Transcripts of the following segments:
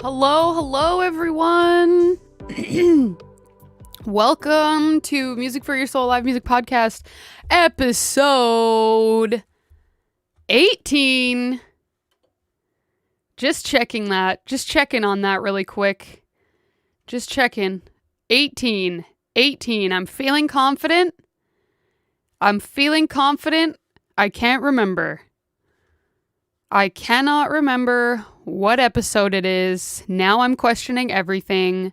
Hello everyone. Welcome to Music for Your Soul Live Music Podcast, episode 18. Just checking on that really quick. Just checking. 18. I'm feeling confident. I can't remember. I cannot remember what episode it is. Now I'm questioning everything.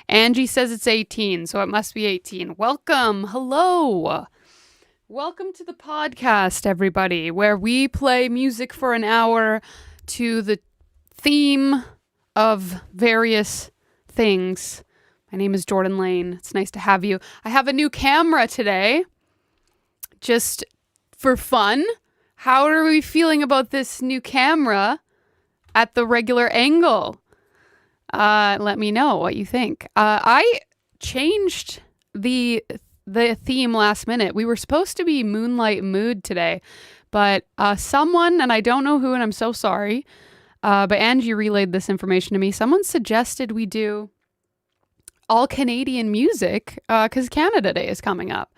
Angie says it's 18, so it must be 18. Welcome. Hello. Welcome to the podcast, everybody, where we play music for an hour to the theme of various things. My name is Jordan Lane. It's nice to have you. I have a new camera today, just for fun. How are we feeling about this new camera at the regular angle? Let me know what you think. I changed the theme last minute. We were supposed to be Moonlight Mood today, but someone, and I don't know who, and I'm so sorry, but Angie relayed this information to me. Someone suggested we do all Canadian music because Canada Day is coming up.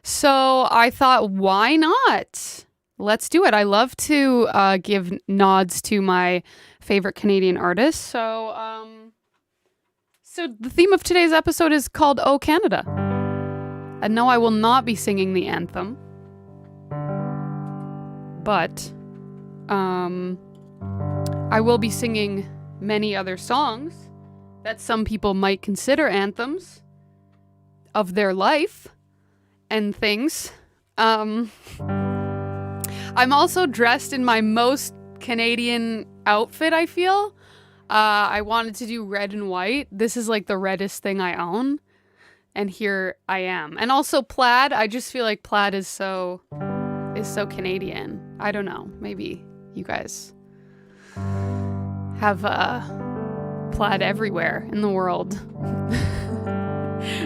So I thought, why not? Let's do it. I love to give nods to my favorite Canadian artists. So the theme of today's episode is called Oh Canada. And no, I will not be singing the anthem. But I will be singing many other songs that some people might consider anthems of their life and things. I'm also dressed in my most Canadian outfit, I feel. I wanted to do red and white. This is like the reddest thing I own. And here I am. And also plaid. I just feel like plaid is so Canadian. I don't know. Maybe you guys have plaid everywhere in the world.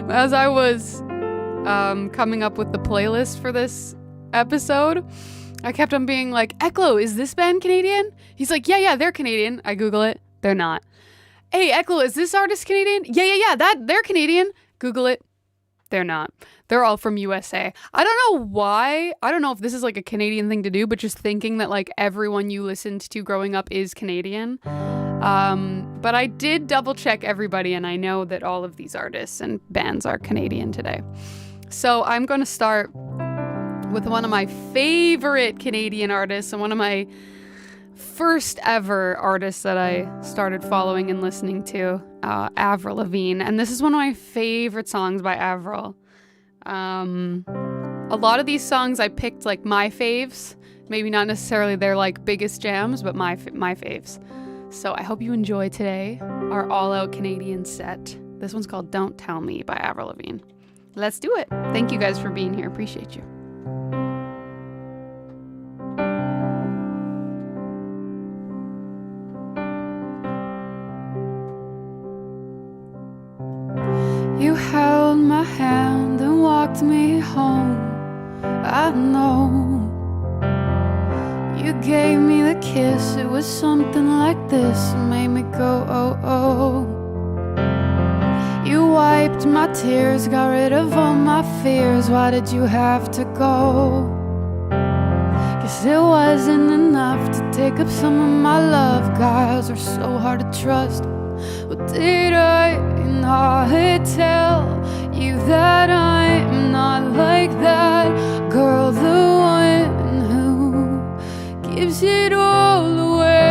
As I was coming up with the playlist for this episode, I kept on being like, Eklo, is this band Canadian? He's like, yeah, they're Canadian. I Google it. They're not. Hey, Eklo, is this artist Canadian? Yeah, they're Canadian. Google it. They're not. They're all from USA. I don't know why. I don't know if this is like a Canadian thing to do, but just thinking that like everyone you listened to growing up is Canadian. But I did double check everybody, and I know that all of these artists and bands are Canadian today. So I'm going to start with one of my favorite Canadian artists and one of my first ever artists that I started following and listening to, Avril Lavigne. And this is one of my favorite songs by Avril. A lot of these songs I picked like my faves, maybe not necessarily their like biggest jams, but my faves. So I hope you enjoy today our all-out Canadian set. This one's called Don't Tell Me by Avril Lavigne. Let's do it. Thank you guys for being here. Appreciate you. You held my hand and walked me home. I know you gave me the kiss. It was something like this. It made me go, oh. You wiped my tears, got rid of all my fears. Why did you have to go? Guess it wasn't enough to take up some of my love. Guys are so hard to trust. Well, did I not tell you that I'm not like that girl, the one who gives it all away?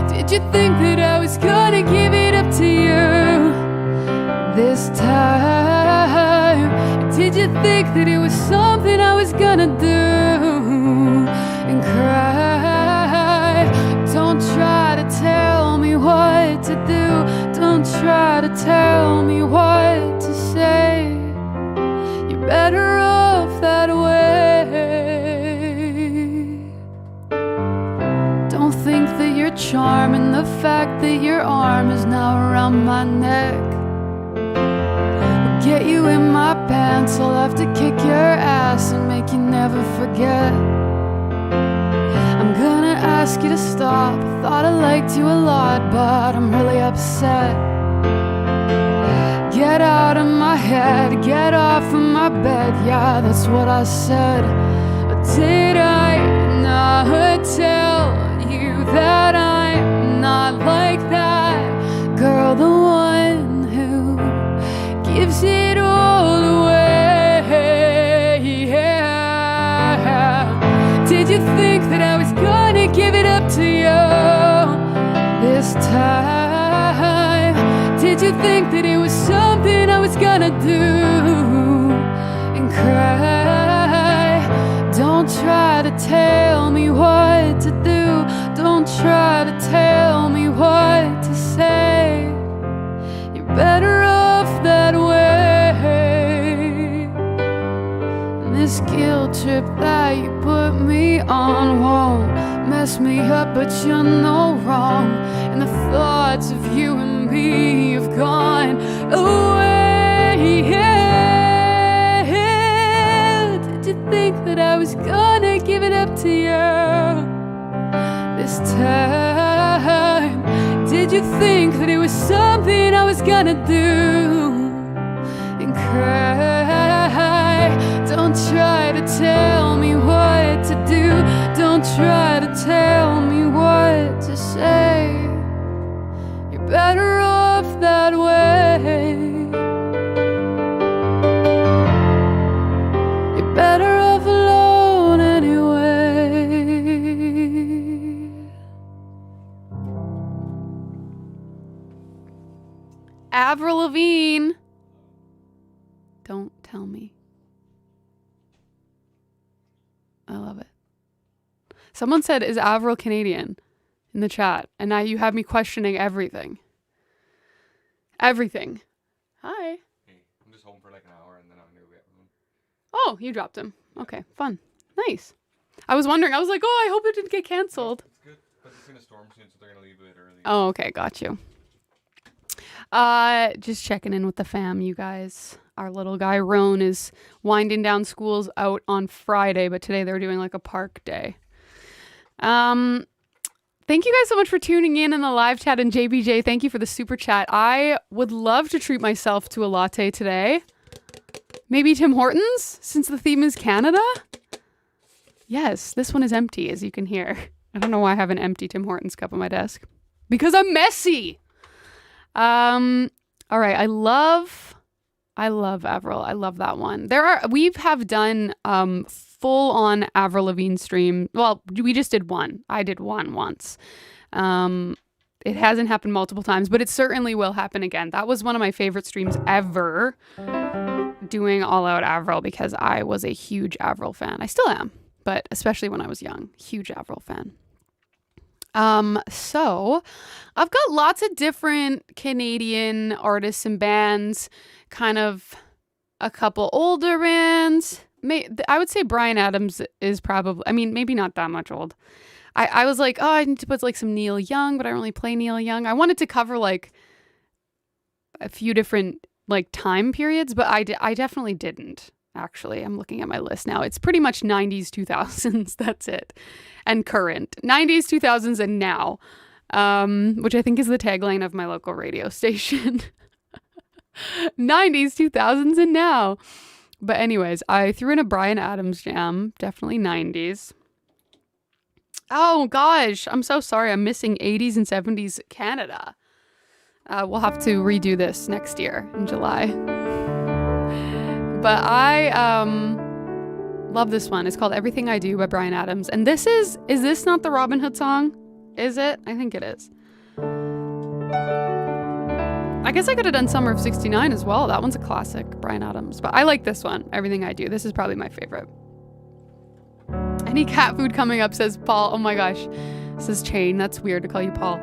Did you think that I was gonna give it up to you this time? Did you think that it was something I was gonna do and cry? Don't try to tell me what to do. Don't try to tell me what to say. You're better off that way. Don't think that you're charming. The fact that your arm is now around my neck will get you in my pants. I'll have to kick your ass and make you never forget. I'm gonna ask ask you to stop. I thought I liked you a lot, but I'm really upset. Get out of my head, get off of my bed. Yeah, that's what I said. But did I not tell you that I'm not like that girl, the one who gives it all away? Yeah. Did you think that I was gonna give it up to you this time? Did you think that it was something I was gonna do and cry? Don't try to tell me what to do. Don't try to tell me what to say. You're better off that way. And this guilt trip that you put me on won't mess me up, but you're no wrong. And the thoughts of you and me have gone away. Yeah. Did you think that I was gonna give it up to you this time? Did you think that it was something I was gonna do and cry? Don't try to tell me what to do. Don't try to tell me what to say. You're better off that way. You're better off alone anyway. Avril Lavigne. Don't tell me. I love it. Someone said, is Avril Canadian in the chat? And now you have me questioning everything. Everything. Hi. Hey, I'm just home for like an hour and then I'm going to get home. Oh, you dropped him. Okay, fun. Nice. I was wondering. I was like, oh, I hope it didn't get canceled. It's good, but it's going to storm soon, so they're going to leave a bit early. Oh, okay. Got you. Just checking in with the fam, you guys. Our little guy, Roan, is winding down. School's out on Friday, but today they're doing like a park day. Thank you guys so much for tuning in the live chat, and JBJ, thank you for the super chat. I would love to treat myself to a latte today. Maybe Tim Hortons, since the theme is Canada? Yes, this one is empty, as you can hear. I don't know why I have an empty Tim Hortons cup on my desk. Because I'm messy! All right, I love Avril. I love that one. We have done full on Avril Lavigne stream. Well, we just did one. I did one once. It hasn't happened multiple times, but it certainly will happen again. That was one of my favorite streams ever, doing all out Avril, because I was a huge Avril fan. I still am, but especially when I was young, huge Avril fan. So I've got lots of different Canadian artists and bands, kind of a couple older bands. I would say Bryan Adams is probably, I mean, maybe not that much old. I was like, oh, I need to put like some Neil Young, but I don't really play Neil Young. I wanted to cover like a few different like time periods, but I definitely didn't. Actually, I'm looking at my list now. It's pretty much 90s, 2000s. That's it. And current. 90s, 2000s, and now. Which I think is the tagline of my local radio station. 90s, 2000s, and now. But anyways, I threw in a Bryan Adams jam. Definitely 90s. Oh, gosh. I'm so sorry. I'm missing 80s and 70s Canada. We'll have to redo this next year in July. But I love this one. It's called Everything I Do by Bryan Adams. And is this not the Robin Hood song? Is it? I think it is. I guess I could have done Summer of 69 as well. That one's a classic, Bryan Adams. But I like this one, Everything I Do. This is probably my favorite. Any cat food coming up, says Paul. Oh my gosh. Says Chain. That's weird to call you Paul.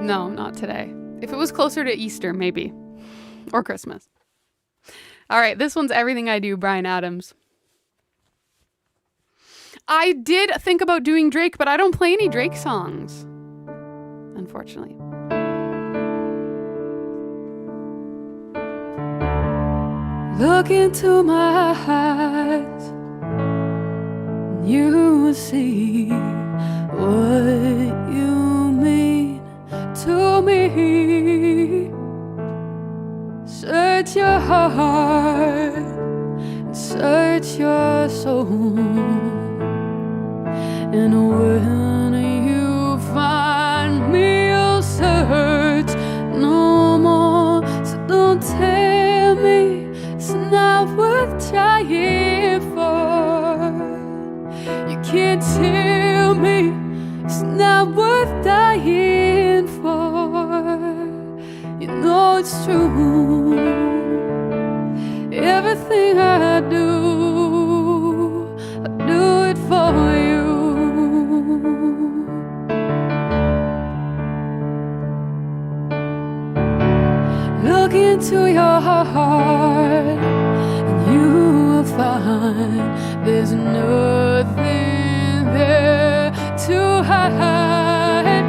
No, not today. If it was closer to Easter, maybe. Or Christmas. All right, this one's Everything I Do, Bryan Adams. I did think about doing Drake, but I don't play any Drake songs, unfortunately. Look into my eyes, you will see what you mean to me. Search your heart and search your soul, and when you find me, you'll search no more. So don't tell me it's not worth trying for. You can't tell me it's not worth dying for. You know it's true. Everything I do it for you. Look into your heart and you will find there's nothing there to hide.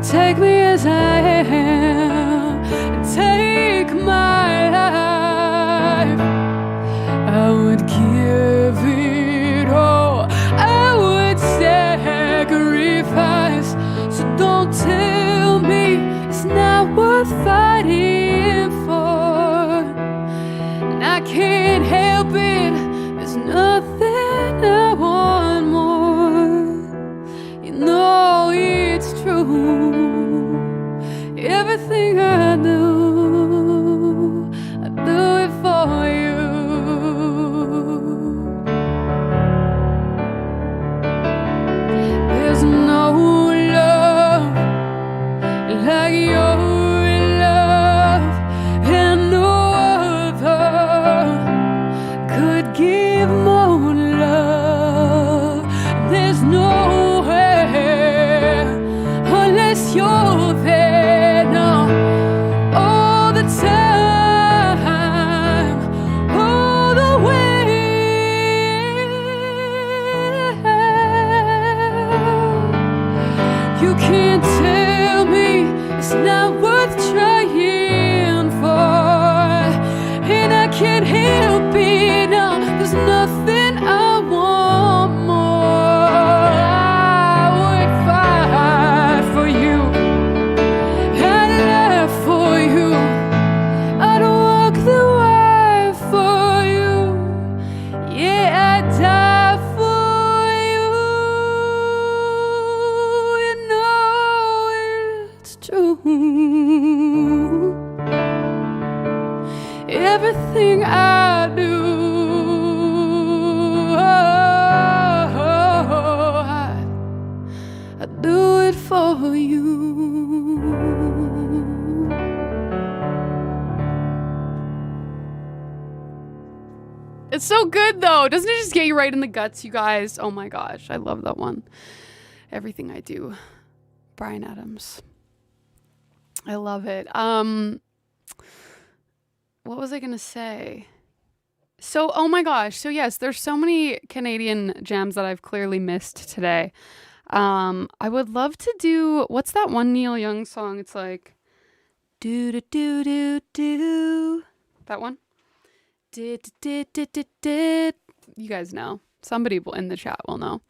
Take me as I am, take my life. I would give it all, I would sacrifice. So don't tell me it's not worth fighting for. And I can't help it, there's nothing I want more. You know it's true. Everything I do it for you. There's no love like your love, and no other could give more love. There's nowhere unless you're there now, all the time, all the way. You can't tell me it's not worth trying for, and I can't help it now. There's nothing I want more. I would fight for you, I'd live for you, I'd walk the way for you. Yeah, I'd die for you. You know it's true. Everything I do, I do it for you. It's so good though. Doesn't it just get you right in the guts, you guys? Oh my gosh, I love that one. Everything I do. Bryan Adams. I love it. What was I gonna say? So, oh my gosh. So yes, there's so many Canadian jams that I've clearly missed today. I would love to do, what's that one Neil Young song? It's like, do do do do do. That one? Did did did did did. You guys know. Somebody in the chat will know.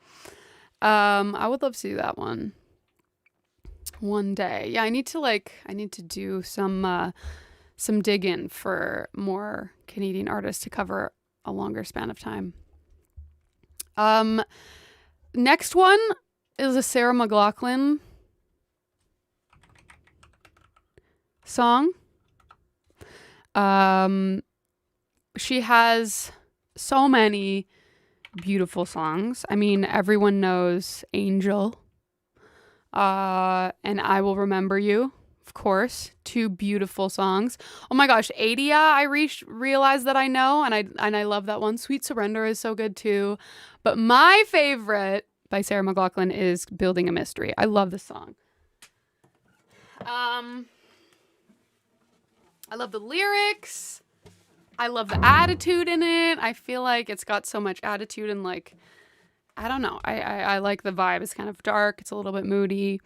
I would love to do that one one day. Yeah, I need to do some digging for more Canadian artists to cover a longer span of time. Next one is a Sarah McLachlan song. She has so many beautiful songs. I mean, everyone knows Angel, and I Will Remember You, of course. Two beautiful songs. Oh my gosh, Adia, I realized that I know, and I love that one. Sweet Surrender is so good too. But my favorite by Sarah McLachlan is Building a Mystery. I love this song. I love the lyrics. I love the attitude in it. I feel like it's got so much attitude and like, I don't know. I like the vibe. It's kind of dark. It's a little bit moody.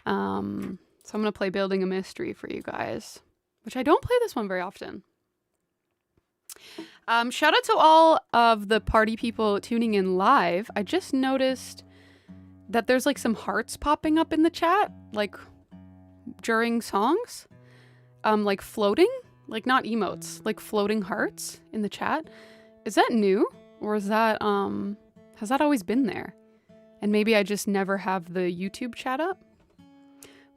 So I'm going to play Building a Mystery for you guys, which I don't play this one very often. Shout out to all of the party people tuning in live. I just noticed that there's like some hearts popping up in the chat, like during songs, like floating, like not emotes, like floating hearts in the chat. Is that new, or is that has that always been there? And maybe I just never have the YouTube chat up.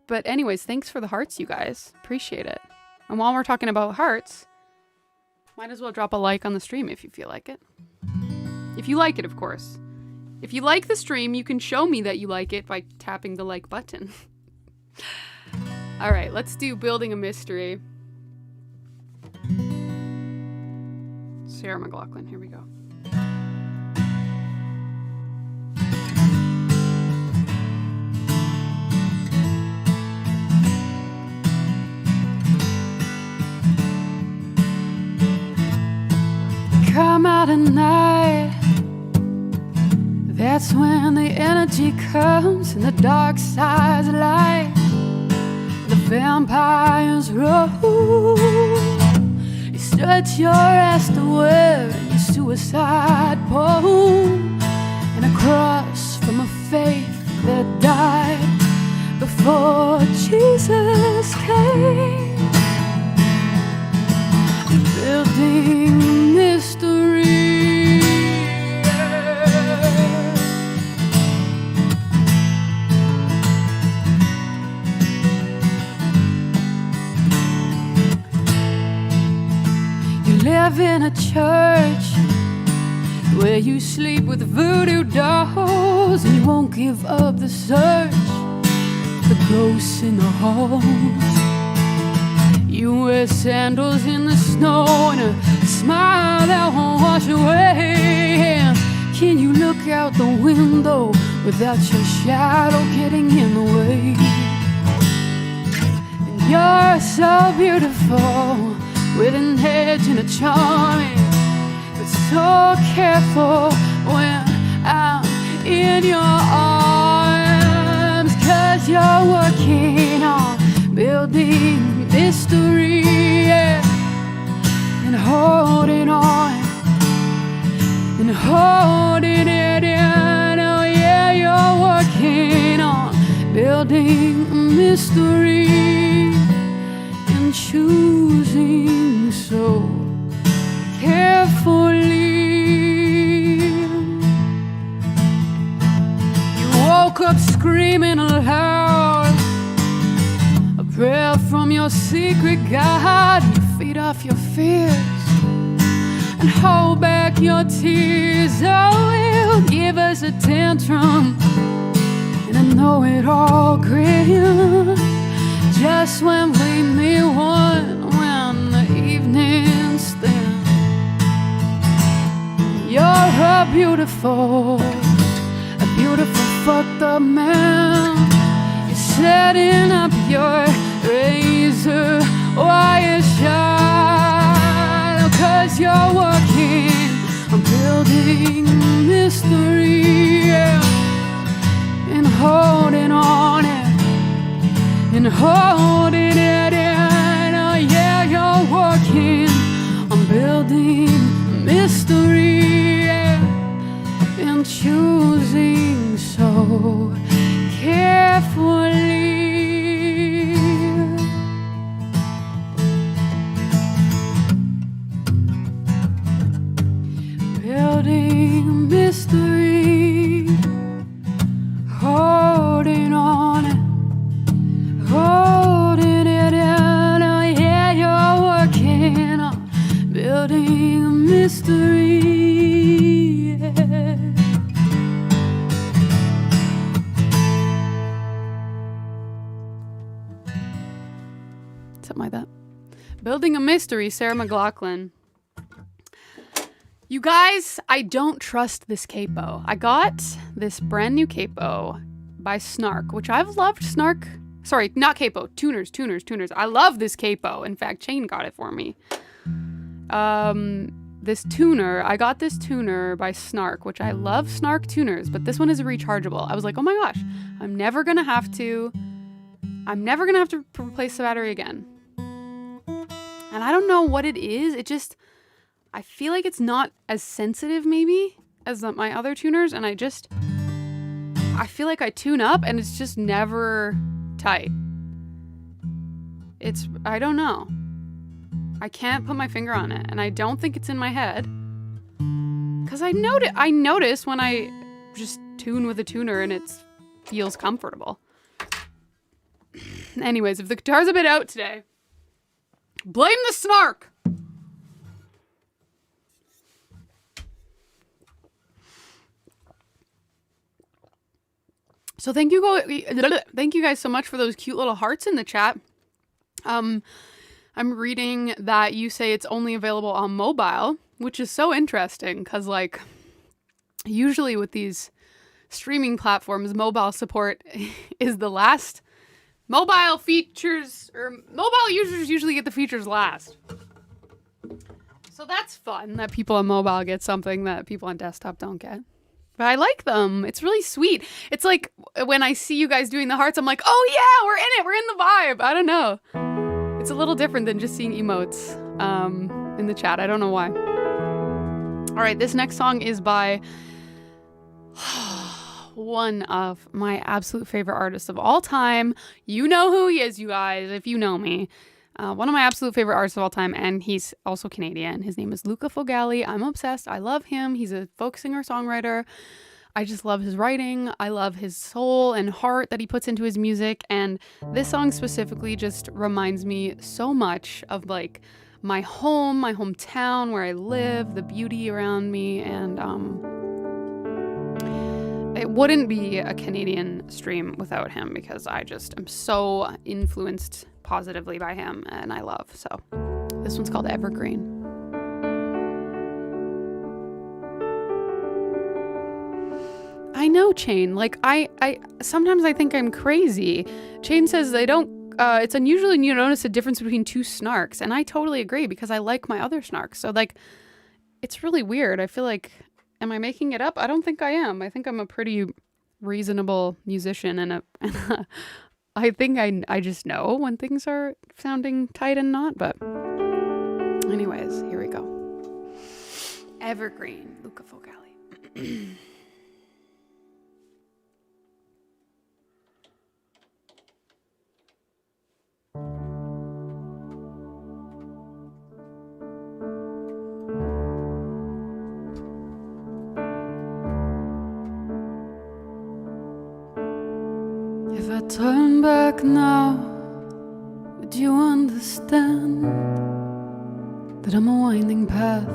But anyways, thanks for the hearts, you guys. Appreciate it. And while we're talking about hearts, might as well drop a like on the stream if you feel like it. If you like it, of course. If you like the stream, you can show me that you like it by tapping the like button. All right, let's do Building a Mystery. Sarah McLachlan, here we go. Come out at night, that's when the energy comes and the dark side's light. The vampires roll. You stretch your ass to wear your suicide poem, and a cross from a faith that died before Jesus came. Building mystery. You live in a church where you sleep with voodoo dolls, and you won't give up the search for ghosts in the halls. You wear sandals in the snow and a smile that won't wash away. Can you look out the window without your shadow getting in the way? And you're so beautiful, with an edge and a charm, but so careful when I'm in your arms. 'Cause you're working on building mystery, yeah, and holding on and holding it in. Oh yeah, you're working on building a mystery and choosing so carefully. You woke up screaming aloud, a prayer from your secret God. You feed off your fears and hold back your tears. Oh, you'll give us a tantrum and I know it all grin. Just when we meet one, when the evening's thin. You're a beautiful fucked up man. You're setting up your razor wire shine. 'Cause you're working on building mystery, yeah, and holding on it and holding it in. Oh yeah, you're working on building mystery, yeah, and choosing so carefully. Building mystery, holding on it, holding it in. Oh yeah, you're working on building a mystery, yeah. Something like that. Building a Mystery, Sarah McLachlan. You guys, I don't trust this capo. I got this brand new capo by Snark, which I've loved. Snark, sorry, not capo, tuners. I love this capo. In fact, Shane got it for me. This tuner, I got this tuner by Snark, which I love Snark tuners, but this one is rechargeable. I was like, oh my gosh, I'm never gonna have to replace the battery again. And I don't know what it is. It just, I feel like it's not as sensitive maybe as my other tuners, and I I feel like I tune up and it's just never tight. I don't know. I can't put my finger on it, and I don't think it's in my head. Because I notice when I just tune with a tuner and it feels comfortable. Anyways, if the guitar's a bit out today, blame the snark. So thank you guys so much for those cute little hearts in the chat. I'm reading that you say it's only available on mobile, which is so interesting because, like, usually with these streaming platforms, mobile support is the last. Mobile users usually get the features last. So that's fun that people on mobile get something that people on desktop don't get. But I like them. It's really sweet. It's like when I see you guys doing the hearts, I'm like, oh yeah, we're in it. We're in the vibe. I don't know. It's a little different than just seeing emotes in the chat. I don't know why. All right, this next song is by one of my absolute favorite artists of all time. You know who he is, you guys, if you know me. One of my absolute favorite artists of all time, and he's also Canadian. His name is Luca Fogali. I'm obsessed. I love him. He's a folk singer-songwriter. I just love his writing. I love his soul and heart that he puts into his music. And this song specifically just reminds me so much of, like, my home, my hometown, where I live, the beauty around me. And it wouldn't be a Canadian stream without him because I just am so influenced positively by him and I love. So this one's called Evergreen. I know, Chain. Like, I sometimes I think I'm crazy. Chain says they don't, it's unusual and you notice a difference between two snarks. And I totally agree because I like my other snarks. So, like, it's really weird. I feel like, am I making it up? I don't think I am. I think I'm a pretty reasonable musician and I think I just know when things are sounding tight and not. But anyways, here we go. Evergreen, Luca Fogali. If I turn back now, would you understand that I'm a winding path,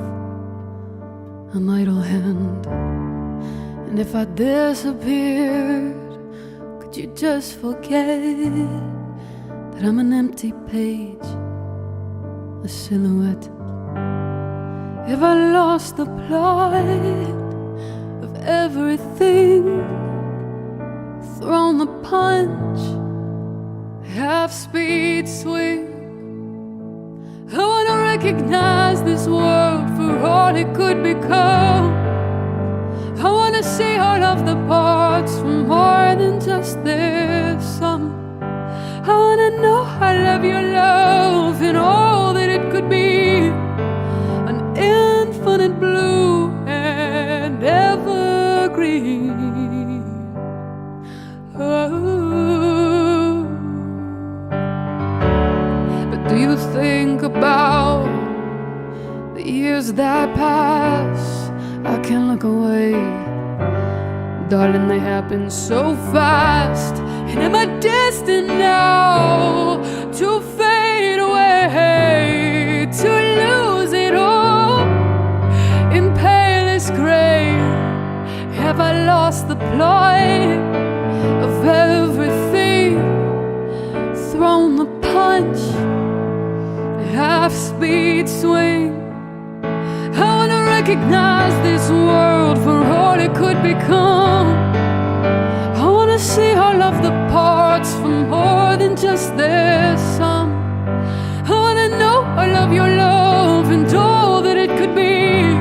an idle hand? And if I disappeared, could you just forget that I'm an empty page, a silhouette? If I lost the plot of everything, thrown the punch, half-speed swing, I wanna recognize this world for all it could become. I wanna see all of the parts from more than just their sum. I wanna know I love your love and all that it could be, an infinite blue and evergreen. Oh. But do you think about the years that pass? I can't look away, darling, they happen so fast. And am I destined now to fade away, to lose it all in palest gray? Have I lost the plot of everything, thrown the punch, half-speed swing? I wanna recognize this world for all it could become. I wanna see all of the parts from more than just their sum. I wanna know I love your love and all that it could be,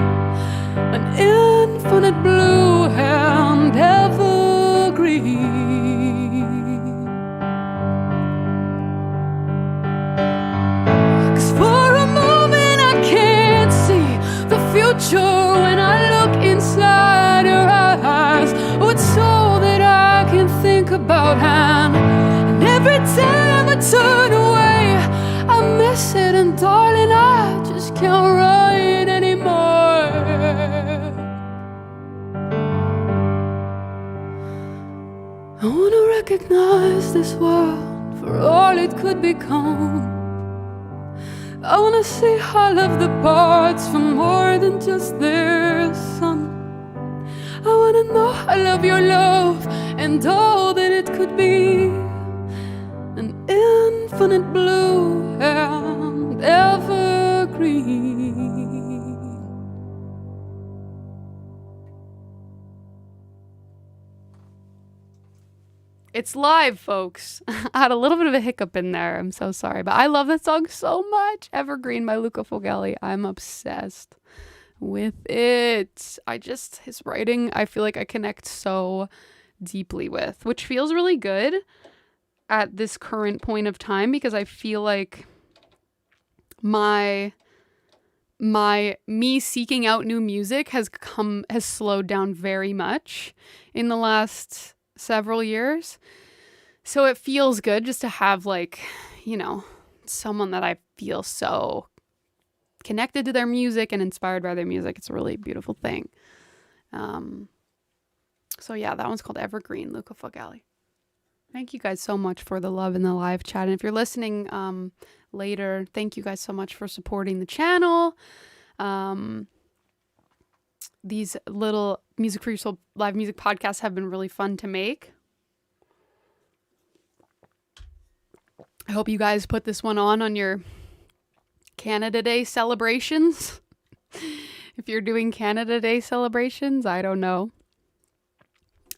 an infinite blue and evergreen. 'Cause for a moment I can't see the future when I look inside your eyes. Oh, it's all that I I wanna recognize this world for all it could become. I wanna see all of the parts for more than just their sum. I wanna know I love your love and all that it could be. An infinite blue and evergreen. It's live, folks. I had a little bit of a hiccup in there. I'm so sorry. But I love that song so much. Evergreen by Luca Fogelli. I'm obsessed with it. His writing, I feel like I connect so deeply with, which feels really good at this current point of time, because I feel like me seeking out new music has slowed down very much in the last several years. So it feels good just to have, like, you know, someone that I feel so connected to their music and inspired by their music. It's a really beautiful thing. So yeah, that one's called Evergreen, Luca Fogelli. Thank you guys so much for the love in the live chat. And if you're listening later, thank you guys so much for supporting the channel. These little Music for Your Soul live music podcasts have been really fun to make. I hope you guys put this one on your Canada Day celebrations. If you're doing Canada Day celebrations, I don't know.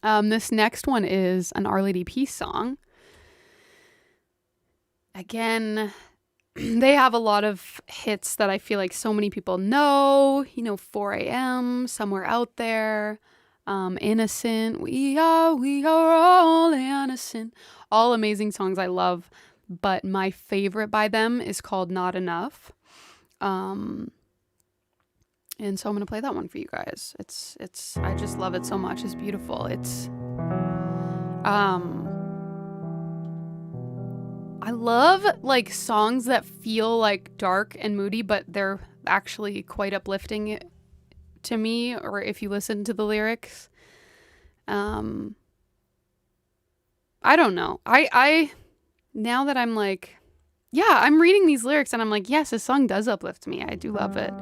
This next one is an Our Lady Peace song. Again, they have a lot of hits that I feel like so many people know. You know, 4 a.m., Somewhere Out There, Innocent, we are all innocent. All amazing songs I love, but my favorite by them is called Not Enough. And so I'm going to play that one for you guys. I just love it so much. It's beautiful. I love, like, songs that feel like dark and moody, but they're actually quite uplifting to me, or if you listen to the lyrics. I don't know. I now that I'm like, yeah, I'm reading these lyrics and I'm like, yes, this song does uplift me. I do love it.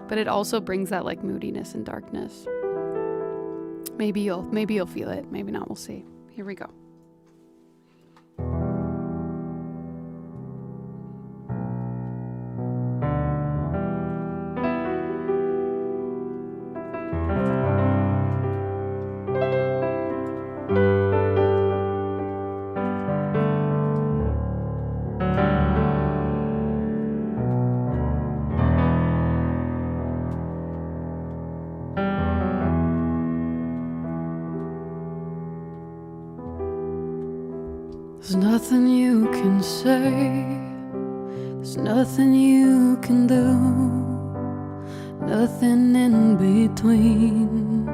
But it also brings that, like, moodiness and darkness. Maybe you'll feel it. Maybe not. We'll see. Here we go. There's nothing you can say, there's nothing you can do, nothing in between.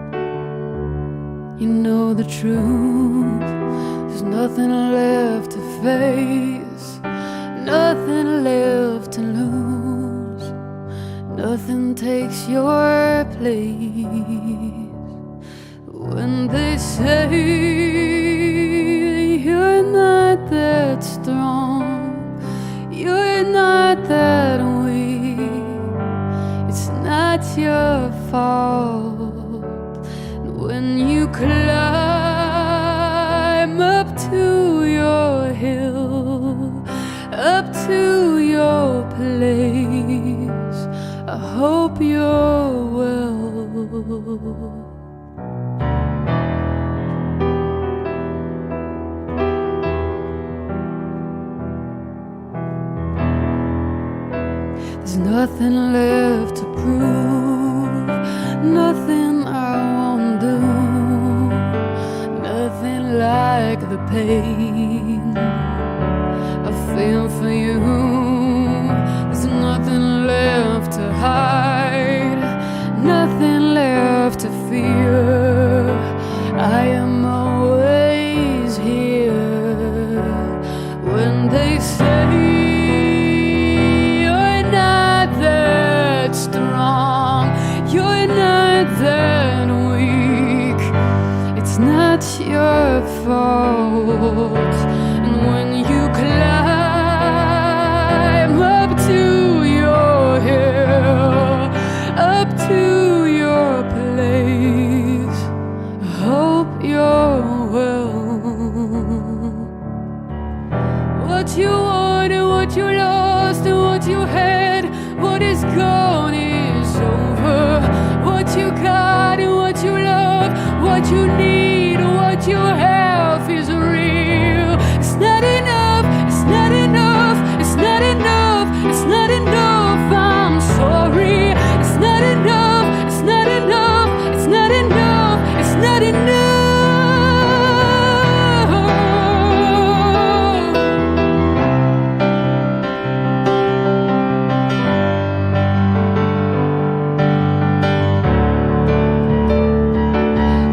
You know the truth, there's nothing left to face, nothing left to lose, nothing takes your place. When they say you're not that strong, you're not that weak, it's not your fault. And when you climb up to your hill, up to your place, I hope you're well. There's nothing left to prove, nothing I won't do, nothing like the pain I feel for you. There's nothing left to hide, nothing left to fear. I am always here. When they say strong, you're not that weak, it's It's not your fault. And when you climb up to your hill, up to your place, I hope you're well. What you want and what you lost and what you had, what is gone is over. What you got and what you love, what you need and what you have is real. It's not enough, it's not enough, it's not enough, it's not enough. I'm sorry. It's not enough, it's not enough, it's not enough, it's not enough.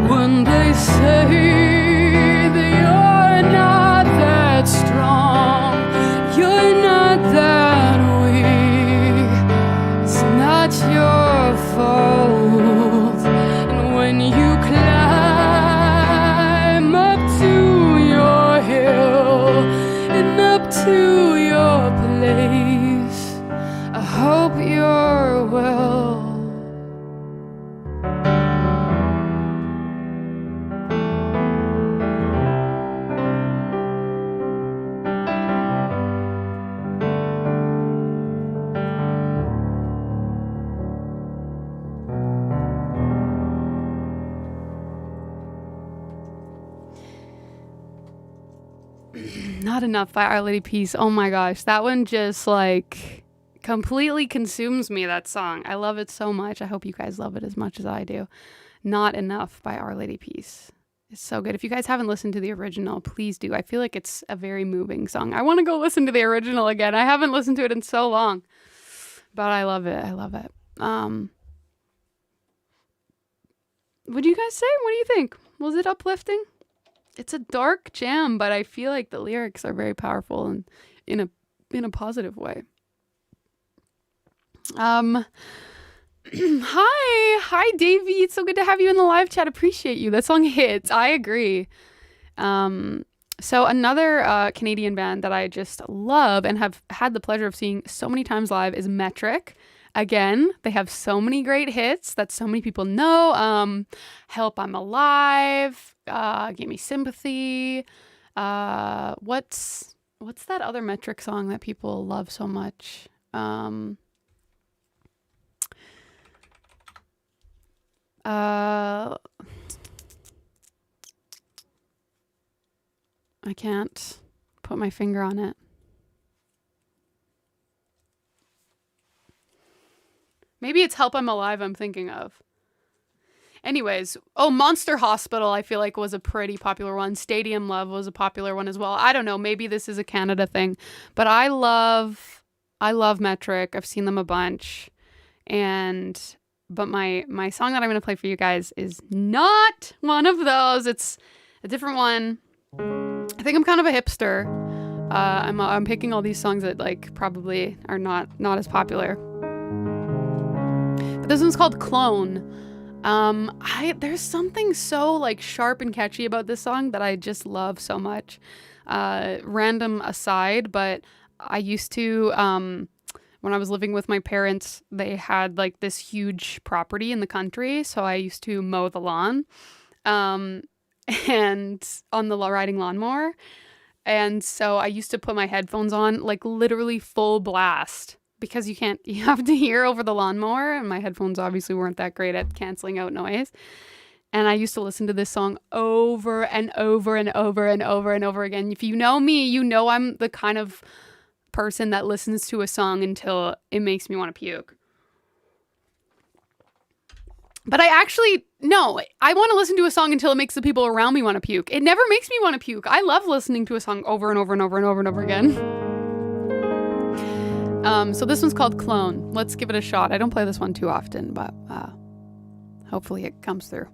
When they say that you're not that strong, you're not that weak, it's not your fault. And when you climb up to your hill and up to your place, I hope you're well. Not Enough by Our Lady Peace. Oh my gosh, that one just like completely consumes me, that song. I love it so much. I hope you guys love it as much as I do. Not Enough by Our Lady Peace. It's so good. If you guys haven't listened to the original, please do. I feel like it's a very moving song. I want to go listen to the original again. I haven't listened to it in so long. But I love it. I love it. What do you guys say? What do you think? Was it uplifting? It's a dark jam, but I feel like the lyrics are very powerful and in a positive way. Hi Davey. It's so good to have you in the live chat. Appreciate you. That song hits. I agree. So another Canadian band that I just love and have had the pleasure of seeing so many times live is Metric. Again, they have so many great hits that so many people know. Help, I'm Alive. Give Me Sympathy. What's that other Metric song that people love so much? I can't put my finger on it. Maybe it's Help, I'm Alive I'm thinking of. Anyways, Monster Hospital I feel like was a pretty popular one. Stadium Love was a popular one as well. I don't know, maybe this is a Canada thing, but I love Metric. I've seen them a bunch. But my song that I'm going to play for you guys is not one of those. It's a different one. I think I'm kind of a hipster. I'm picking all these songs that like probably are not as popular. But this one's called Clone. There's something so like sharp and catchy about this song that I just love so much. Random aside, but I used to, when I was living with my parents, they had like this huge property in the country. So I used to mow the lawn, and on the riding lawnmower. And so I used to put my headphones on like literally full blast, because you have to hear over the lawnmower, and my headphones obviously weren't that great at canceling out noise. And I used to listen to this song over and over and over and over and over again. If you know me, you know I'm the kind of person that listens to a song until it makes me want to puke. But I want to listen to a song until it makes the people around me want to puke. It never makes me want to puke. I love listening to a song over and over and over and over and over again. So this one's called Clone. Let's give it a shot. I don't play this one too often, but hopefully it comes through.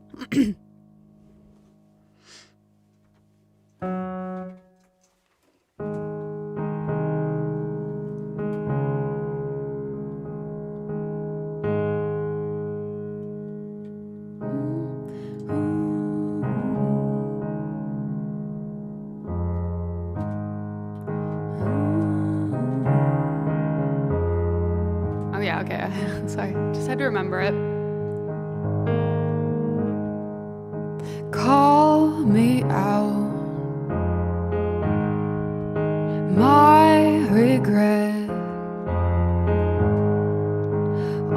Sorry, just had to remember it. Call me out. My regret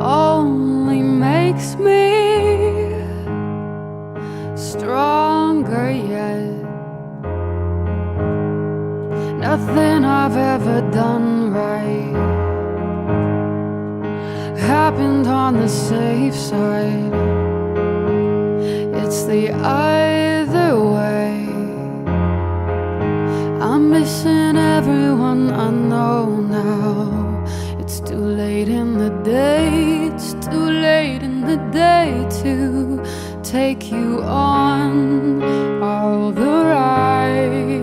only makes me stronger yet. Nothing I've ever done right happened on the safe side. It's the other way. I'm missing everyone I know now. It's too late in the day. It's too late in the day to take you on all the rides.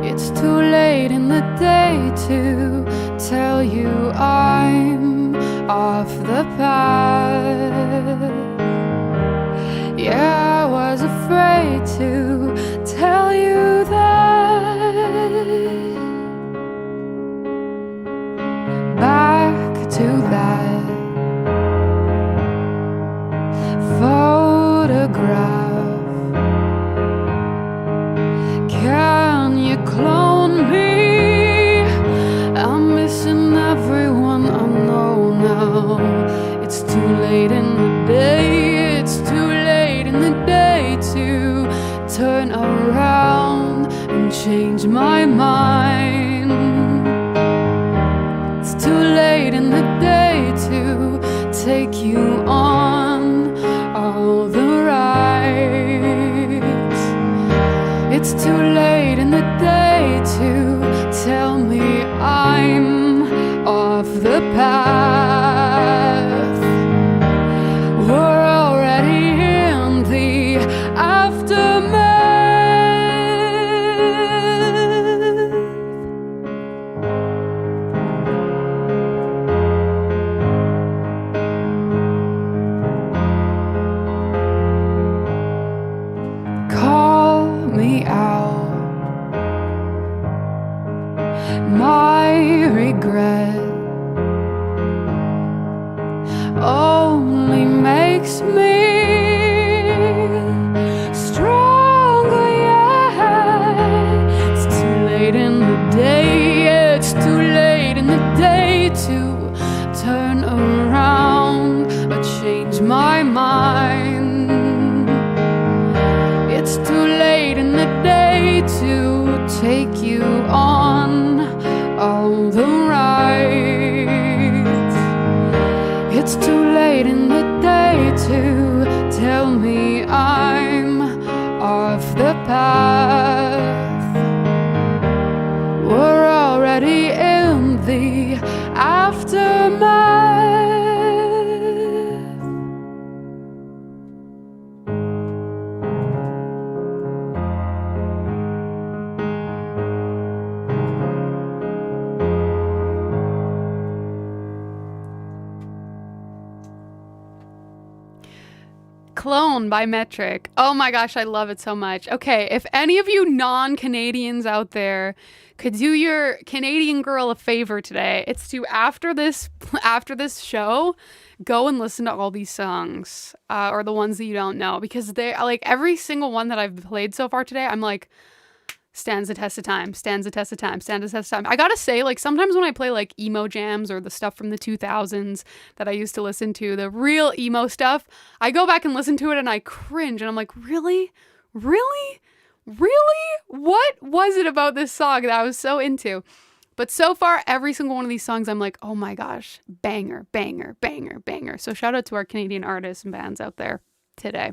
It's too late in the day to tell you I'm off the path. Yeah, I was afraid to tell you that. Back to that photograph. Can you clone me? I'm missing everyone I know now. It's too late in the day. It's too late in the day to turn around and change my mind. It's too late in the day to take you on all the rides. It's too late in the day to tell me I'm off the path. We're already in the aftermath. Call me out. My regret only makes me stronger, yeah. It's too late in the day. It's too late in the day to turn around or change my mind. It's too late in the day to take you on all the rides. It's too late in the day to tell me I'm off the path. We're already in the aftermath. Clone by Metric. Oh my gosh, I love it so much. Okay, if any of you non-Canadians out there could do your Canadian girl a favor today, it's to after this show, go and listen to all these songs, or the ones that you don't know, because they like every single one that I've played so far today. I'm like, stands the test of time, stands the test of time, stands the test of time. I gotta say, like, sometimes when I play, like, emo jams or the stuff from the 2000s that I used to listen to, the real emo stuff, I go back and listen to it and I cringe. And I'm like, really? Really? Really? What was it about this song that I was so into? But so far, every single one of these songs, I'm like, oh my gosh, banger, banger, banger, banger. So shout out to our Canadian artists and bands out there today.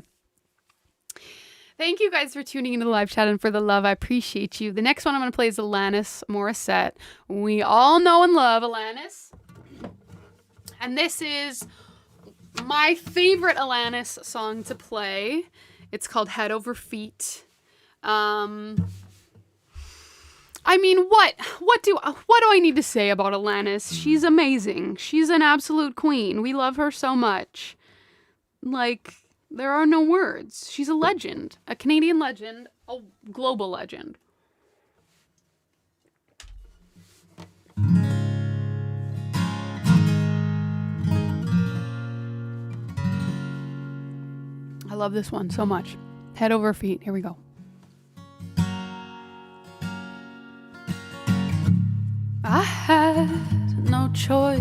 Thank you guys for tuning into the live chat and for the love. I appreciate you. The next one I'm going to play is Alanis Morissette. We all know and love Alanis. And this is my favorite Alanis song to play. It's called Head Over Feet. I mean, what do I need to say about Alanis? She's amazing. She's an absolute queen. We love her so much. Like, there are no words. She's a legend. A Canadian legend. A global legend. I love this one so much. Head over feet. Here we go. I had no choice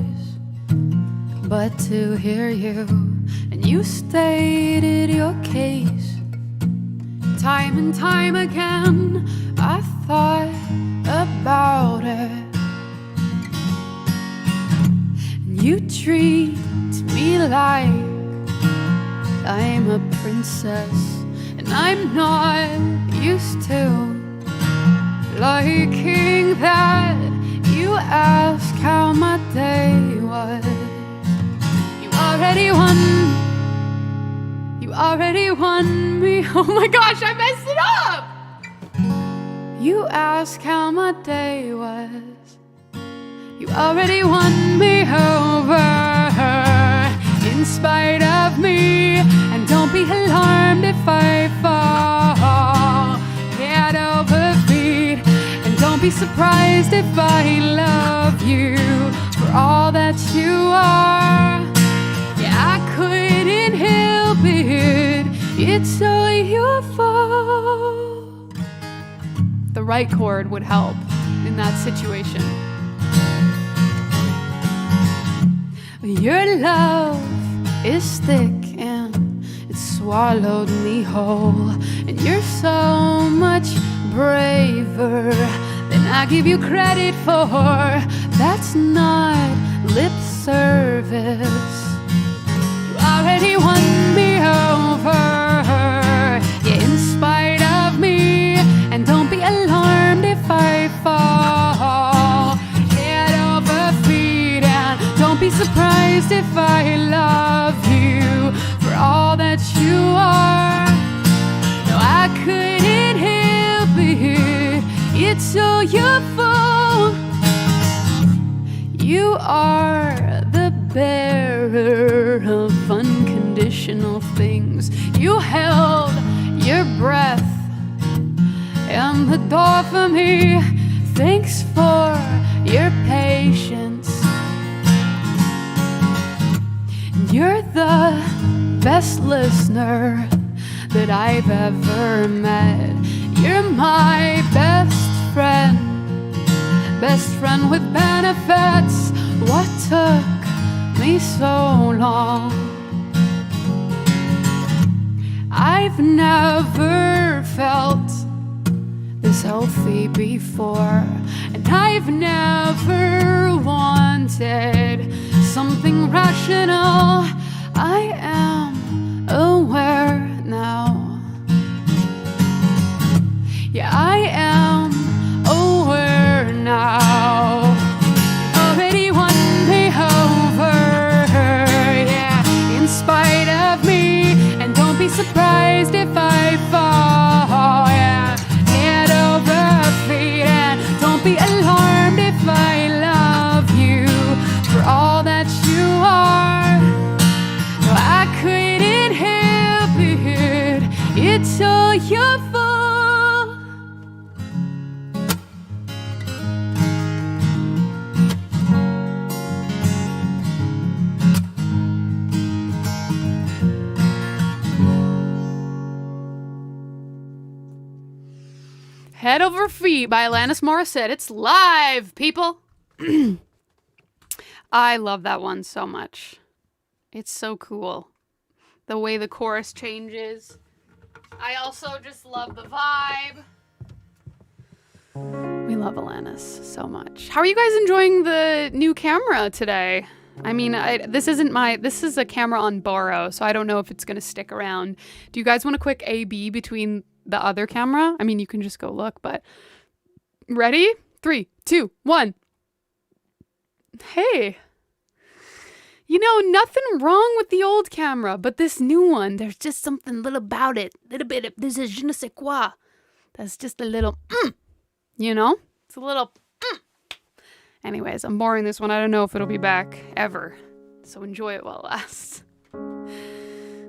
but to hear you, and you stated your case. Time and time again, I thought about it. And you treat me like I'm a princess, and I'm not used to liking that. You ask how my day was. You already won me. Oh my gosh, I messed it up! You ask how my day was. You already won me over, in spite of me. And don't be alarmed if I fall head over feet. And don't be surprised if I love you for all that you are. Yeah, I couldn't help it. It's all your fault. The right chord would help in that situation. Your love is thick and it swallowed me whole. And you're so much braver than I give you credit for. That's not lip service. You already won me over, yeah, in spite of me. And don't be alarmed if I fall head over feet. And don't be surprised if I love you for all that you are. No, I couldn't help it. It's all your fault. You are the bearer of unconditional things. You held your breath and the door for me. Thanks for your patience. You're the best listener that I've ever met. You're my best friend with benefits. What took me so long? I've never felt this healthy before, and I've never wanted something rational. I am aware now. Yeah, I am aware now. Already won me over, yeah, in spite of me. And don't be surprised if I fall, yeah, head over feet. And don't be alarmed if I love you for all that you are. No, I couldn't help it. It's all your fault. Head Over Feet by Alanis Morissette. It's live, people. I love that one so much. It's so cool. The way the chorus changes. I also just love the vibe. We love Alanis so much. How are you guys enjoying the new camera today? I mean, this is a camera on borrow, so I don't know if it's going to stick around. Do you guys want a quick A/B between the other camera? I mean, you can just go look, but ready? 3, 2, 1. Hey. You know, nothing wrong with the old camera, but this new one, there's just something little about it. Little bit of, this is je ne sais quoi. That's just a little, you know? It's a little, Anyways, I'm borrowing this one. I don't know if it'll be back ever. So enjoy it while it lasts.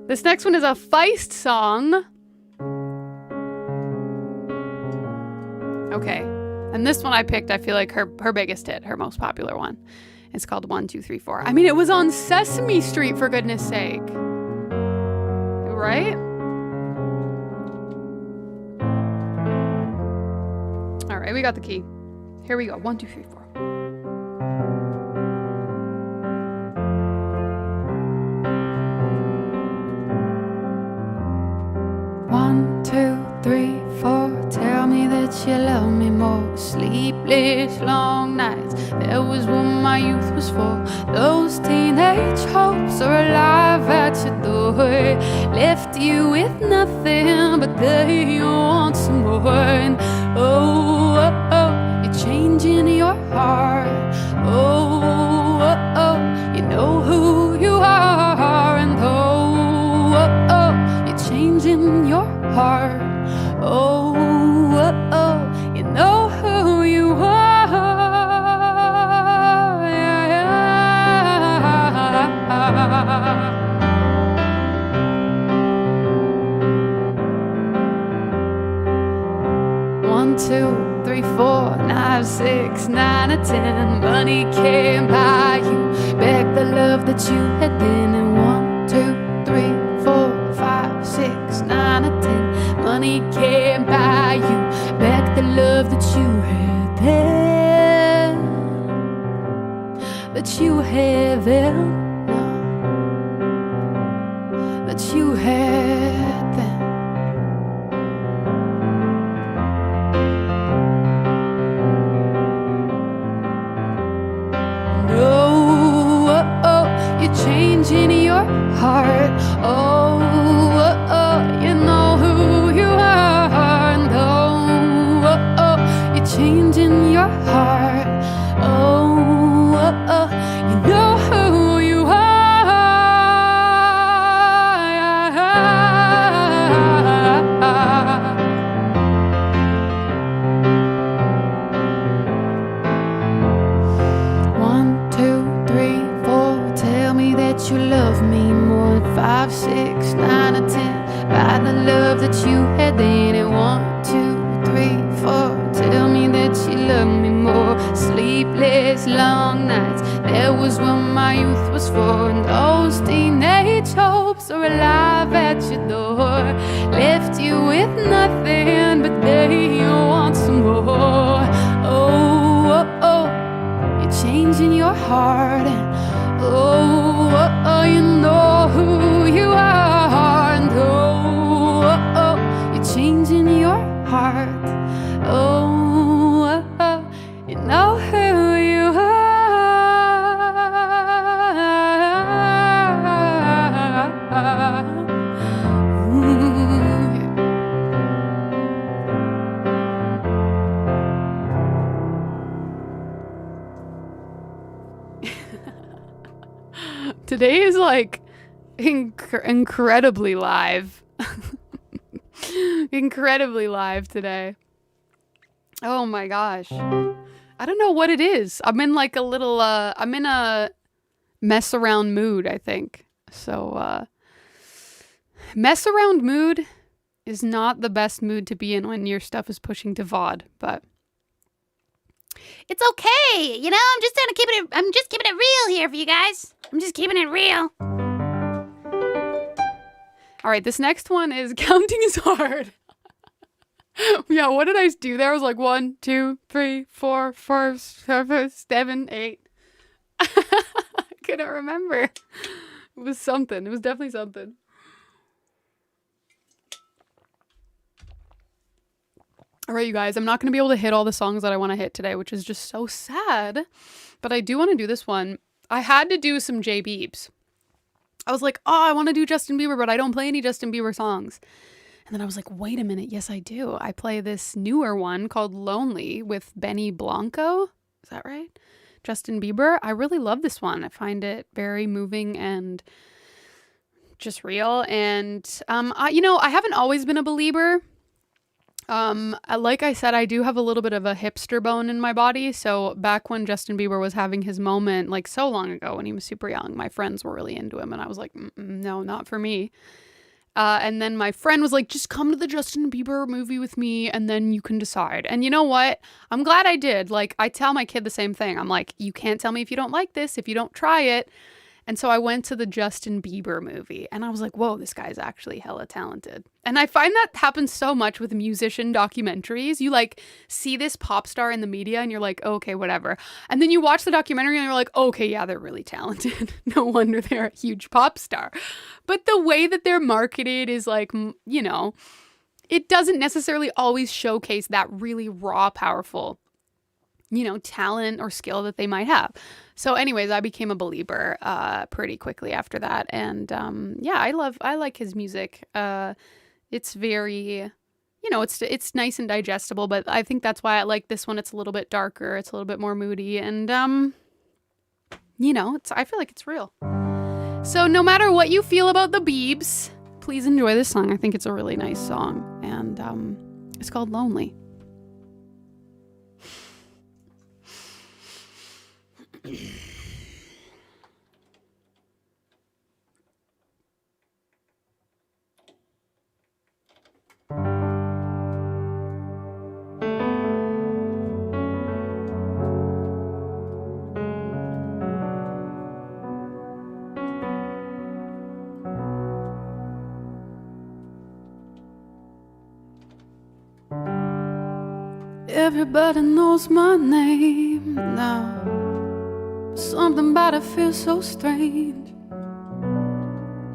This next one is a Feist song. Okay. And this one I picked, I feel like her biggest hit, her most popular one. It's called 1, 2, 3, 4. I mean, it was on Sesame Street, for goodness sake. Right? right, we got the key. Here we go. 1, 2, 3, 4. 1, 2, 3, 4. Tell me that you love me more. Sleepless long nights, that was what my youth was for. Those teenage hopes are alive at your door. Left you with nothing, but they want some more. And oh, oh, oh, you're changing your heart. Oh, oh, oh, you know who you are. And oh, oh, oh, you're changing your heart. Oh, oh, oh, you know who you are. One, 2, 3, 4, 5, 6, 9, or 10. Money can't buy you back the love that you had then. And 1, 2, 3, 4, 5, 6, 9, or 10. Money can't buy you back the love that you had then. That you had then. No. That you had then. No, oh, oh, you're changing your heart. Oh, oh, oh, you know who you are. No, oh, oh, you're changing your heart. Oh, oh, oh, you know who you are. One, 2, 3, 4. Tell me that you love me more. 5, 6, 9, or 10. By the love that you had then. And 1, 2, 3, 4. Tell me that you love me more. Sleepless long nights, that was what my youth was for. And those teenage hopes are alive at your door. Left you with nothing, but they want some more. Oh, oh, oh, you're changing your heart. And oh, oh, oh, you know who you are. And oh, oh, oh, you're changing your heart. Oh, oh, oh, you know who you are. Ooh, yeah. Today is like incredibly live. Incredibly live today. Oh my gosh. I don't know what it is. I'm in like a little, I'm in a mess around mood, I think. So, mess around mood is not the best mood to be in when your stuff is pushing to VOD, but It's okay. You know, I'm just keeping it real here for you guys. I'm just keeping it real. all right, this next one is counting is hard. Yeah, what did I do there? I was like 1, 2, 3, 4, 5, 6, 7, 8. I couldn't remember. It was something. It was definitely something. All right, you guys, I'm not going to be able to hit all the songs that I want to hit today, which is just so sad. But I do want to do this one. I had to do some J Beebs. I was like, oh, I want to do Justin Bieber, but I don't play any Justin Bieber songs. And then I was like, wait a minute. Yes, I do. I play this newer one called Lonely with Benny Blanco. Is that right? Justin Bieber. I really love this one. I find it very moving and just real. And, I haven't always been a believer. Like I said, I do have a little bit of a hipster bone in my body. So back when Justin Bieber was having his moment, like so long ago when he was super young, my friends were really into him. And I was like, no, not for me. And then my friend was like, just come to the Justin Bieber movie with me and then you can decide. And you know what? I'm glad I did. Like, I tell my kid the same thing. I'm like, you can't tell me if you don't like this, if you don't try it. And so I went to the Justin Bieber movie and I was like, whoa, this guy's actually hella talented. And I find that happens so much with musician documentaries. You like see this pop star in the media and you're like, oh, okay, whatever. And then you watch the documentary and you're like, okay, yeah, they're really talented. No wonder they're a huge pop star. But the way that they're marketed is like, you know, it doesn't necessarily always showcase that really raw, powerful, you know, talent or skill that they might have. So anyways, I became a believer pretty quickly after that. And yeah, I like his music. It's very, you know, it's nice and digestible, but I think that's why I like this one. It's a little bit darker. It's a little bit more moody. And, you know, I feel like it's real. So no matter what you feel about the Biebs, please enjoy this song. I think it's a really nice song. And it's called Lonely. Everybody knows my name now. Something about it feels so strange.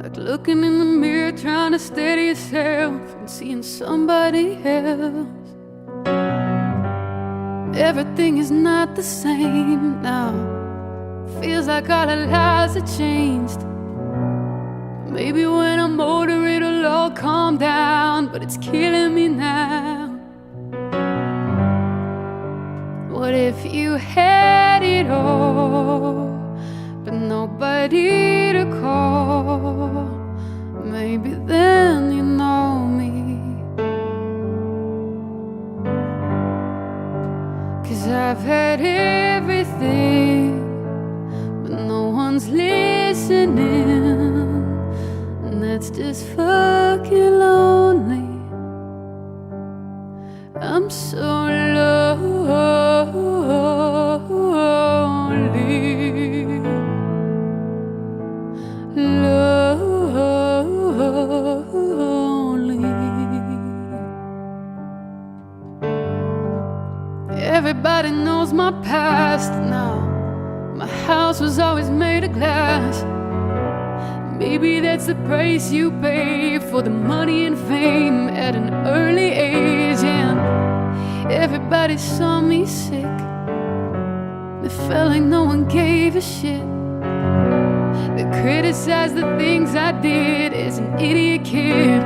Like looking in the mirror, trying to steady yourself and seeing somebody else. Everything is not the same now. Feels like all our lives have changed. Maybe when I'm older it'll all calm down, but it's killing me now. What if you had it all, but nobody to call? Maybe then you know me. 'Cause I've had everything, but no one's listening, and that's just fucking lonely. I'm so lonely, lonely. Everybody knows my past now. My house was always made of glass. Maybe that's the price you pay for the money and fame at an early age. And everybody saw me sick. It felt like no one gave a shit. They criticized the things I did as an idiot kid.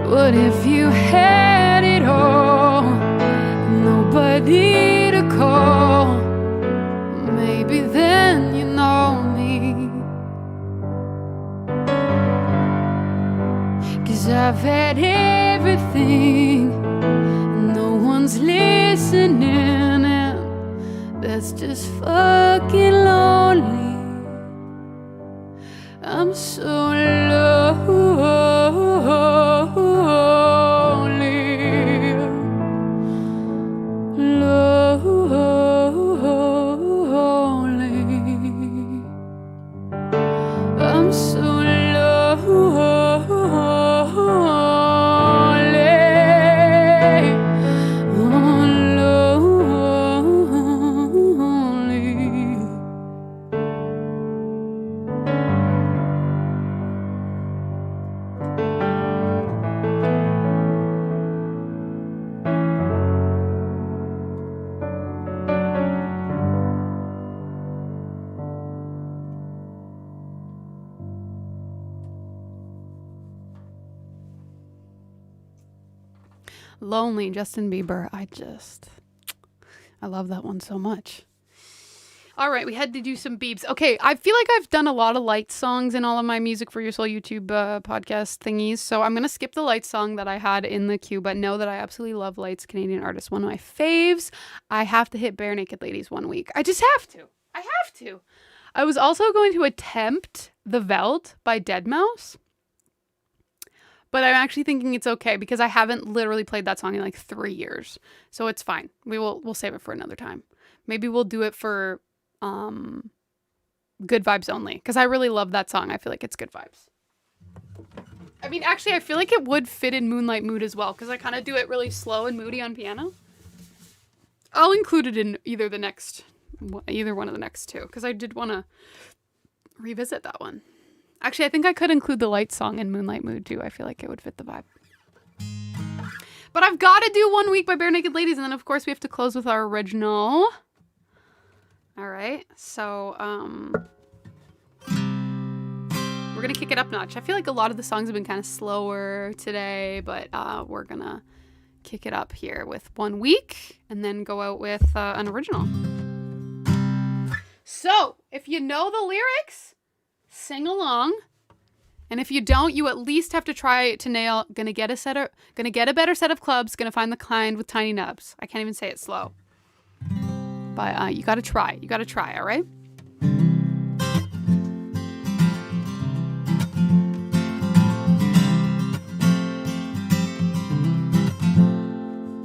What if you had it all, nobody to call? Maybe then you know me. 'Cause I've had everything, no one's listening, and that's just fucking lonely. I'm so lonely, lonely. I'm so Lonely, Justin Bieber. I love that one so much. All right, we had to do some Biebs. Okay, I feel like I've done a lot of Light songs in all of my Music for Your Soul YouTube podcast thingies, so I'm going to skip the Light song that I had in the queue, but know that I absolutely love Light's Canadian artist, one of my faves. I have to hit Bare Naked Ladies one week. I just have to. I have to. I was also going to attempt The Veld by Deadmau5. But I'm actually thinking it's okay because I haven't literally played that song in like 3 years. So it's fine. We'll save it for another time. Maybe we'll do it for Good Vibes Only, because I really love that song. I feel like it's good vibes. I mean, actually, I feel like it would fit in Moonlight Mood as well, because I kind of do it really slow and moody on piano. I'll include it in either one of the next two, because I did want to revisit that one. Actually, I think I could include the light song in Moonlight Mood too. I feel like it would fit the vibe. But I've got to do 1 Week by Bare Naked Ladies, and then of course we have to close with our original. All right, so we're gonna kick it up a notch. I feel like a lot of the songs have been kind of slower today, but we're gonna kick it up here with 1 Week, and then go out with an original. So if you know the lyrics, sing along. And if you don't, you at least have to try to nail gonna get a better set of clubs, gonna find the kind with tiny nubs. I can't even say it slow. But you gotta try. You gotta try, all right?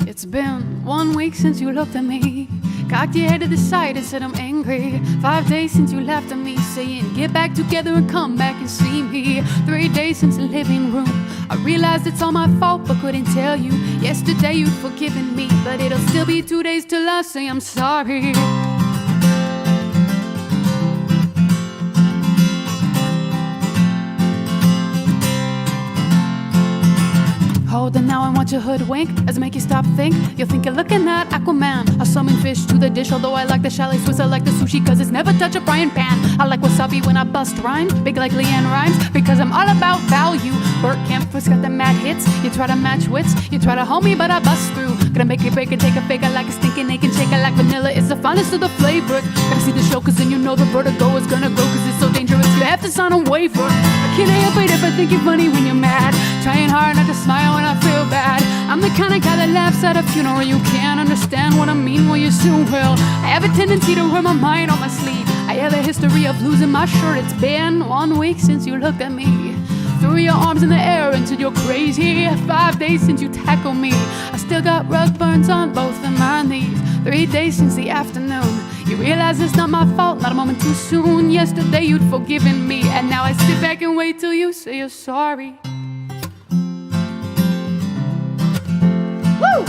It's been 1 week since you looked at me. Cocked your head to the side and said I'm angry. 5 days since you laughed at me, saying get back together and come back and see me. 3 days since the living room, I realized it's all my fault but couldn't tell you. Yesterday you'd forgiven me, but it'll still be 2 days till I say I'm sorry. Hold on now and watch a hoodwink as I make you stop think. You'll think you're looking at Aquaman. I summon fish to the dish, although I like the chalet Swiss. I like the sushi cause it's never touch a frying pan. I like wasabi when I bust rhymes, big like Leanne Rhymes, because I'm all about value. Burt Campus got the mad hits. You try to match wits, you try to hold me but I bust through. Gonna make it break and take a fake. I like a stinking naked shake. I like vanilla, it's the finest of the flavor. Gotta see the show cause then you know the vertigo is gonna go cause it's so dangerous. You have to sign a waiver. I can't help it if I think you're funny when you're mad. Trying hard not to smile when I feel bad. I'm the kind of guy that laughs at a funeral. You can't understand what I mean, well you soon will. I have a tendency to wear my mind on my sleeve. I have a history of losing my shirt. It's been 1 week since you looked at me. Threw your arms in the air and said you're crazy. 5 days since you tackled me. I still got rug burns on both of my knees. 3 days since the afternoon. You realize it's not my fault, not a moment too soon. Yesterday you'd forgiven me, and now I sit back and wait till you say you're sorry. Woo!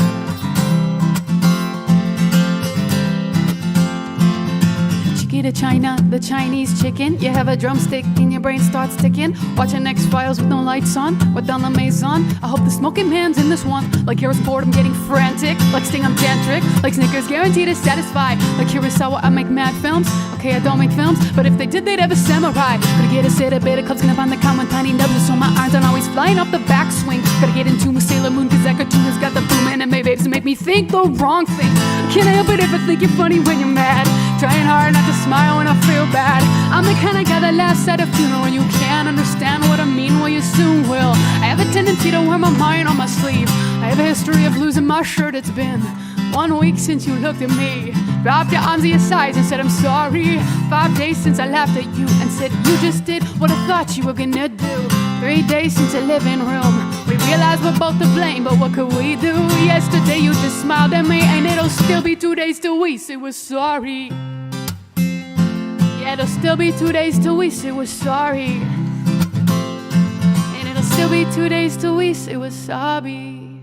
To China, the Chinese chicken. You have a drumstick and your brain starts ticking. Watching X-Files with no lights on, with down the maison. I hope the smoking man's in this one. Like Hero's bored, I'm getting frantic. Like Sting, I'm tantric. Like Snickers, guaranteed to satisfy. Like Kurosawa, I make mad films. Okay, I don't make films, but if they did, they'd have a samurai. Gotta get a set of beta clubs, gonna find the common tiny nubs. So my irons aren't always flying off the backswing. Gotta get into a Sailor Moon, cause that cartoon has got the boom anime babes to make me think the wrong thing. Can't help it if I think you're funny when you're mad. Trying hard not to smile when I feel bad. I'm the kind of guy that laughs at a funeral. You can't understand what I mean, well you soon will. I have a tendency to wear my mind on my sleeve. I have a history of losing my shirt. It's been 1 week since you looked at me. Dropped your arms to your sides and said I'm sorry. 5 days since I laughed at you and said you just did what I thought you were gonna do. 3 days since the living room. We realized we're both to blame, but what could we do? Yesterday you just smiled at me, and it'll still be 2 days till we say we're sorry. Yeah, it'll still be 2 days till we say we're sorry. And it'll still be 2 days till we say we're sorry.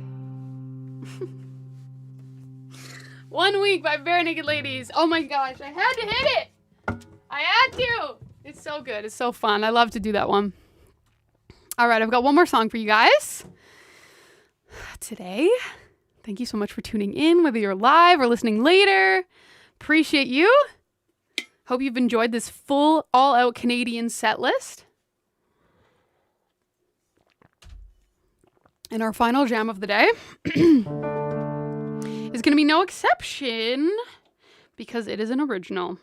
1 Week by Bare Naked Ladies. Oh my gosh, I had to hit it. I had to. It's so good. It's so fun. I love to do that one. All right, I've got one more song for you guys today. Thank you so much for tuning in, whether you're live or listening later. Appreciate you. Hope you've enjoyed this full, all-out Canadian set list. And our final jam of the day is going to be no exception because it is an original.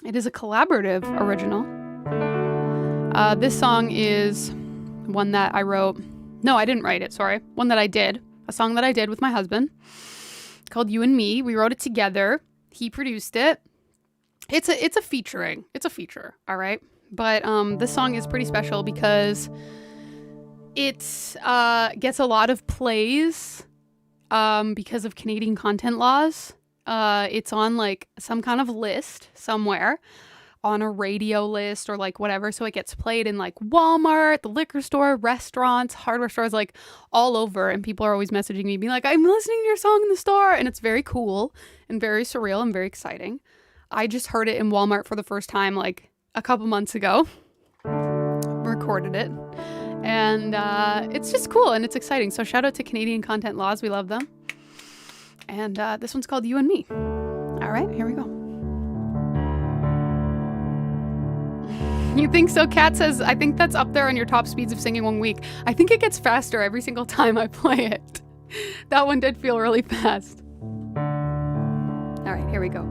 It is a collaborative original. This song is one that I wrote. No, I didn't write it, sorry. One that I did. A song that I did with my husband called You and Me. We wrote it together. He produced it. It's a featuring. It's a feature, all right? But this song is pretty special because it gets a lot of plays because of Canadian content laws. It's on like some kind of list somewhere, on a radio list or like whatever. So it gets played in like Walmart, the liquor store, restaurants, hardware stores, like all over. And people are always messaging me being like, I'm listening to your song in the store. And it's very cool and very surreal and very exciting. I just heard it in Walmart for the first time like a couple months ago. Recorded it. And it's just cool and it's exciting. So shout out to Canadian Content Laws. We love them. And this one's called You and Me. All right, here we go. You think so? Kat says, I think that's up there on your top speeds of singing 1 week. I think it gets faster every single time I play it. That one did feel really fast. All right, here we go.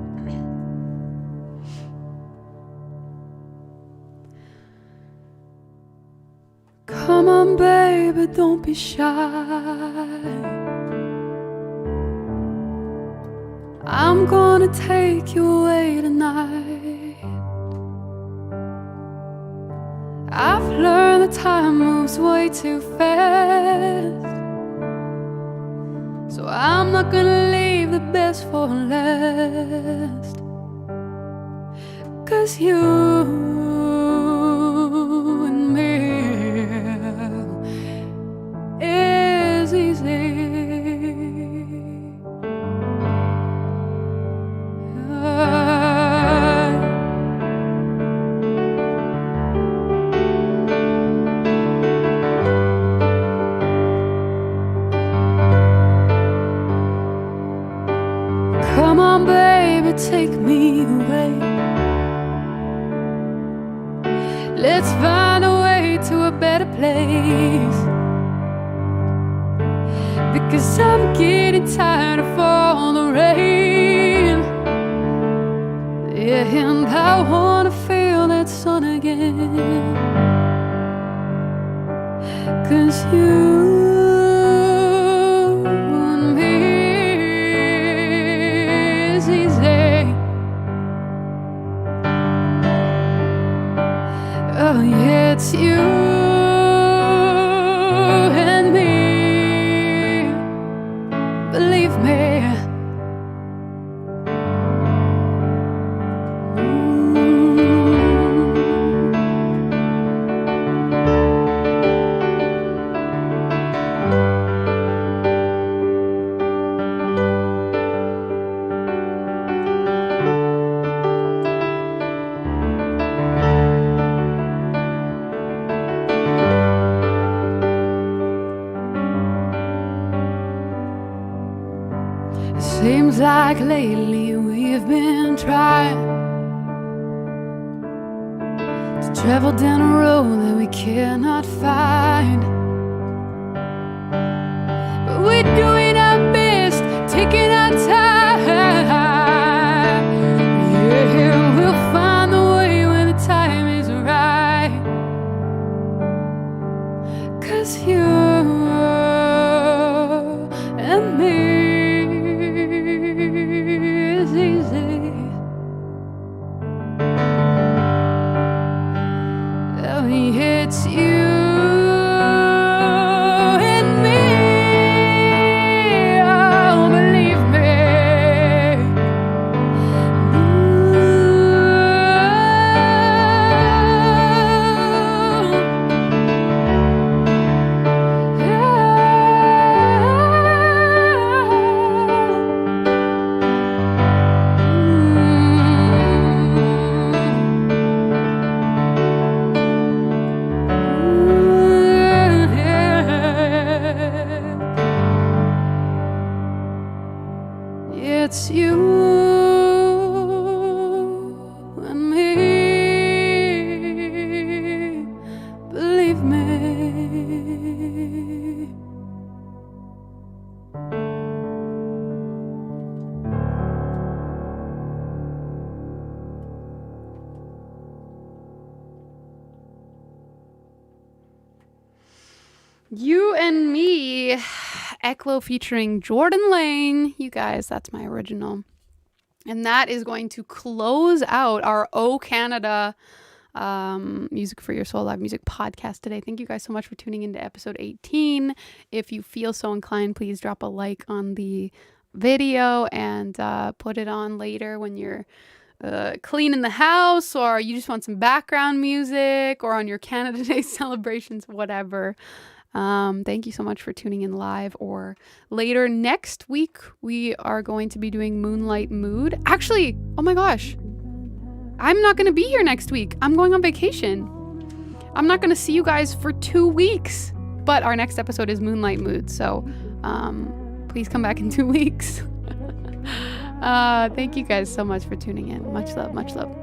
Come on, baby, don't be shy. I'm gonna take you away tonight. I've learned that time moves way too fast, so I'm not gonna leave the best for last. 'Cause you and me is easy. Come on, baby, take me away. Let's find a way to a better place, because I'm getting tired of all the rain. Yeah, and I wanna feel that sun again. 'Cause you and me is easy. Oh yeah, it's you and me. Believe me. Seems like lately we've been trying to travel down a road that we cannot find, but we're doing our best, taking our time. Yeah, we'll find the way when the time is right. 'Cause you and me is easy. Oh, yeah, it's you and me. Oh, believe me. It's you and me. Believe me. You and Me, Eklo featuring Jordan Lane. You guys, that's my original. And that is going to close out our O Canada Music for Your Soul Live Music podcast today. Thank you guys so much for tuning into episode 18. If you feel so inclined, please drop a like on the video and put it on later when you're cleaning the house, or you just want some background music, or on your Canada Day celebrations, whatever. Thank you so much for tuning in live or later. Next week, we are going to be doing Moonlight Mood. Actually, oh my gosh, I'm not going to be here next week. I'm going on vacation. I'm not going to see you guys for 2 weeks, but our next episode is Moonlight Mood. So, please come back in 2 weeks. Thank you guys so much for tuning in. Much love, much love.